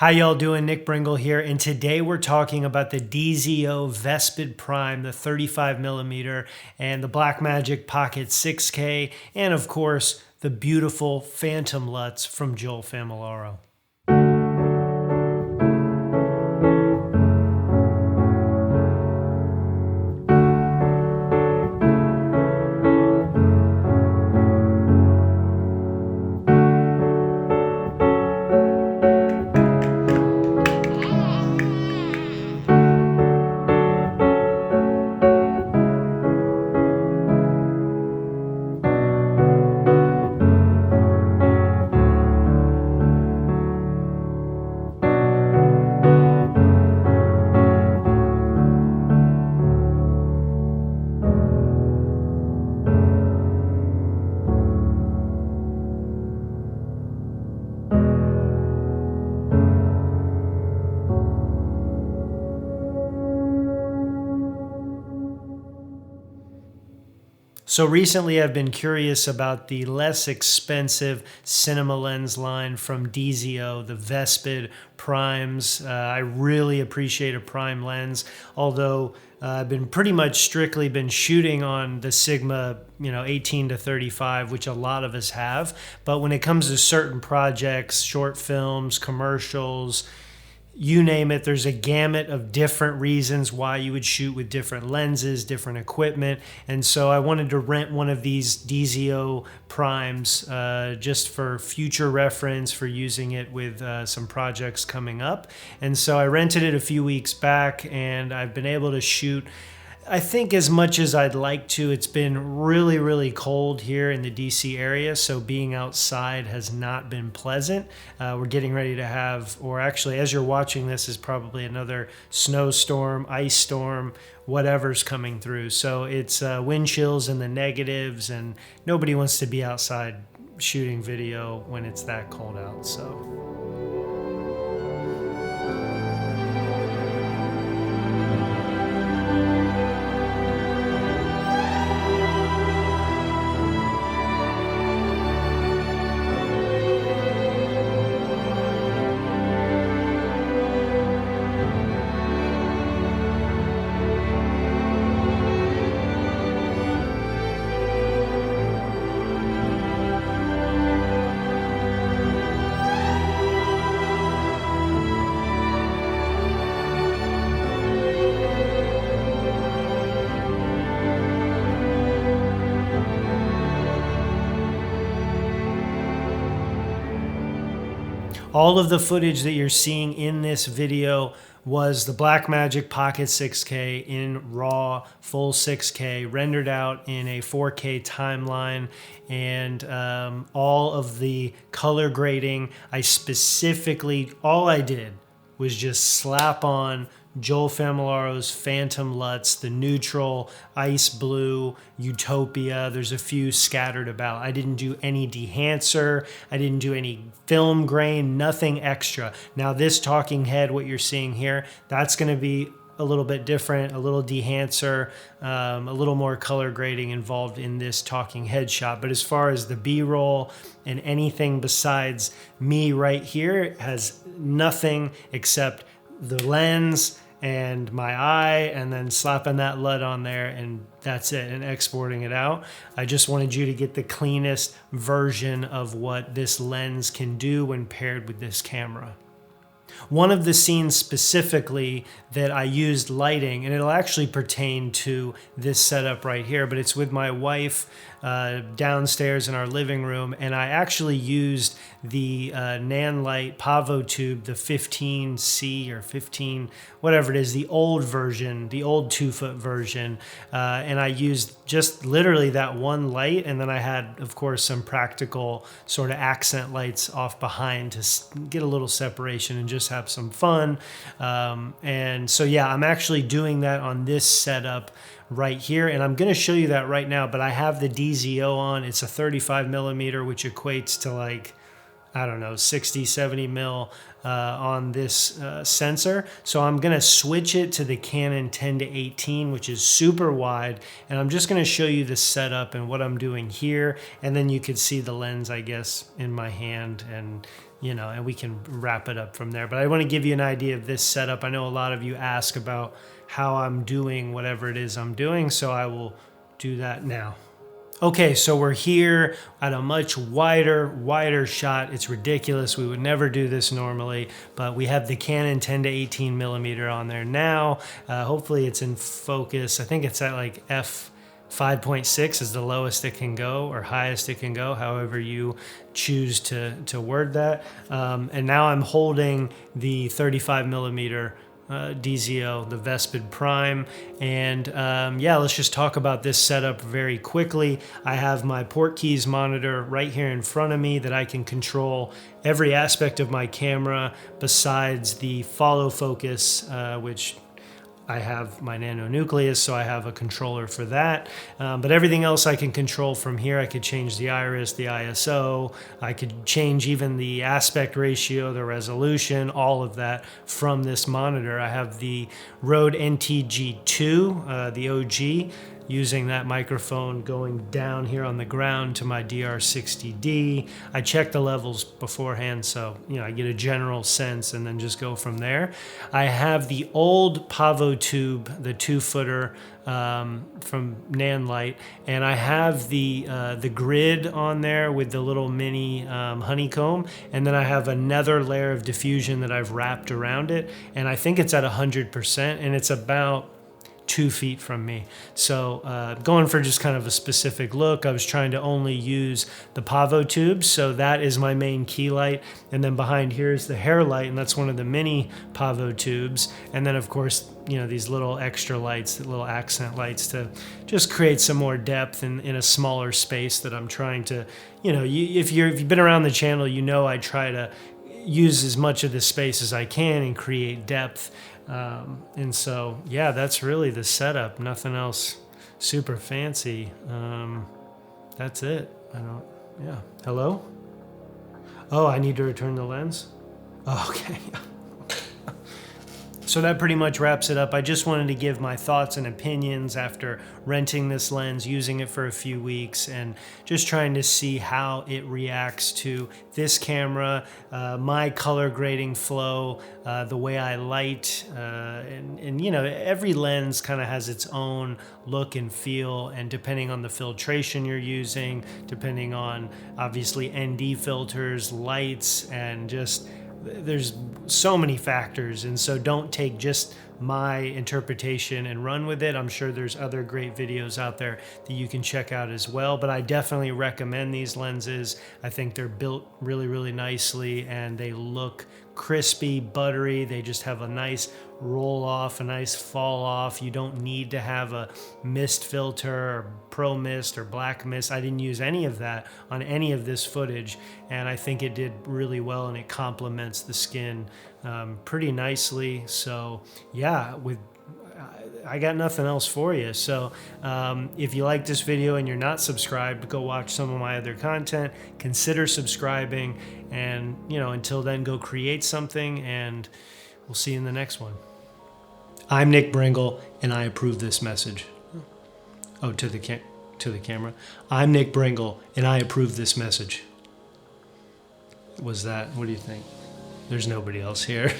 How y'all doing? Nick Brengle here, and today we're talking about the DZO Vespid Prime, the 35mm, and the Blackmagic Pocket 6K, and of course, the beautiful Phantom LUTS from DZOFILM. So recently I've been curious about the less expensive cinema lens line from DZO, the Vespid Primes. I really appreciate a prime lens, although I've been pretty much strictly been shooting on the Sigma 18 to 35, which a lot of us have. But when it comes to certain projects, short films, commercials, you name it, there's a gamut of different reasons why you would shoot with different lenses, different equipment. And so I wanted to rent one of these DZO Primes just for future reference, for using it with some projects coming up. And so I rented it a few weeks back, and I've been able to shoot, I think, as much as I'd like to. It's been really, really cold here in the DC area, so being outside has not been pleasant. We're getting ready to have, or actually as you're watching this is probably another snowstorm, ice storm, whatever's coming through. So it's wind chills in the negatives, and nobody wants to be outside shooting video when it's that cold out. So. All of the footage that you're seeing in this video was the Blackmagic Pocket 6K in RAW, full 6K, rendered out in a 4K timeline, and all of the color grading, all I did was just slap on DZOFILM's Phantom LUTS, the neutral, ice blue, Utopia. There's a few scattered about. I didn't do any dehancer. I didn't do any film grain, nothing extra. Now this talking head, what you're seeing here, that's going to be a little bit different, a little dehancer, a little more color grading involved in this talking head shot. But as far as the B-roll and anything besides me right here, has nothing except the lens and my eye, and then slapping that LUT on there, and that's it, and exporting it out. I just wanted you to get the cleanest version of what this lens can do when paired with this camera. One of the scenes specifically that I used lighting, and it'll actually pertain to this setup right here, but it's with my wife downstairs in our living room, and I actually used the Nanlite Pavo tube, the 15C or 15, whatever it is, the old version, the old 2-foot version, and I used just literally that one light, and then I had, of course, some practical sort of accent lights off behind to get a little separation and just have some fun. And so yeah, I'm actually doing that on this setup right here, and I'm going to show you that right now. But I have the DZO on. It's a 35mm, which equates to like, I don't know, 60, 70 mil on this sensor. So I'm gonna switch it to the Canon 10-18, which is super wide. And I'm just gonna show you the setup and what I'm doing here. And then you could see the lens, I guess, in my hand, and and we can wrap it up from there. But I wanna give you an idea of this setup. I know a lot of you ask about how I'm doing whatever it is I'm doing, so I will do that now. Okay, so we're here at a much wider shot. It's ridiculous. We would never do this normally, but we have the Canon 10-18 millimeter on there now. Hopefully it's in focus. I think it's at like f5.6 is the lowest it can go, or highest it can go, however you choose to word that. And now I'm holding the 35 millimeter DZO, the Vespid Prime. And yeah, let's just talk about this setup very quickly. I have my port keys monitor right here in front of me that I can control every aspect of my camera besides the follow focus, which I have my nano nucleus, so I have a controller for that. But everything else I can control from here. I could change the iris, the ISO. I could change even the aspect ratio, the resolution, all of that from this monitor. I have the Rode NTG2, the OG, using that microphone going down here on the ground to my DR60D. I check the levels beforehand, so I get a general sense and then just go from there. I have the old Pavo tube, the 2-footer from Nanlite, and I have the grid on there with the little mini honeycomb, and then I have another layer of diffusion that I've wrapped around it, and I think it's at 100%, and it's about 2 feet from me. So going for just kind of a specific look, I was trying to only use the Pavo tubes, so that is my main key light, and then behind here is the hair light, and that's one of the mini Pavo tubes, and then of course these little extra lights, little accent lights, to just create some more depth in a smaller space that I'm trying to, if you've been around the channel, I try to use as much of this space as I can and create depth. And so, yeah, that's really the setup. Nothing else super fancy. That's it. Yeah. Hello? Oh, I need to return the lens? Oh, okay. So that pretty much wraps it up. I just wanted to give my thoughts and opinions after renting this lens, using it for a few weeks, and just trying to see how it reacts to this camera, my color grading flow, the way I light, and every lens kind of has its own look and feel, and depending on the filtration you're using, depending on obviously ND filters, lights, and just there's so many factors, and so don't take just my interpretation and run with it. I'm sure there's other great videos out there that you can check out as well, but I definitely recommend these lenses. I think they're built really, really nicely, and they look crispy, buttery. They just have a nice roll off, a nice fall off. You don't need to have a mist filter or pro mist or black mist. I didn't use any of that on any of this footage, and I think it did really well, and it complements the skin pretty nicely. So yeah, I got nothing else for you. So if you like this video and you're not subscribed, go watch some of my other content. Consider subscribing, and until then, go create something, and we'll see you in the next one. I'm Nick Brengle, and I approve this message. Oh, to the camera. I'm Nick Brengle, and I approve this message. What do you think? There's nobody else here.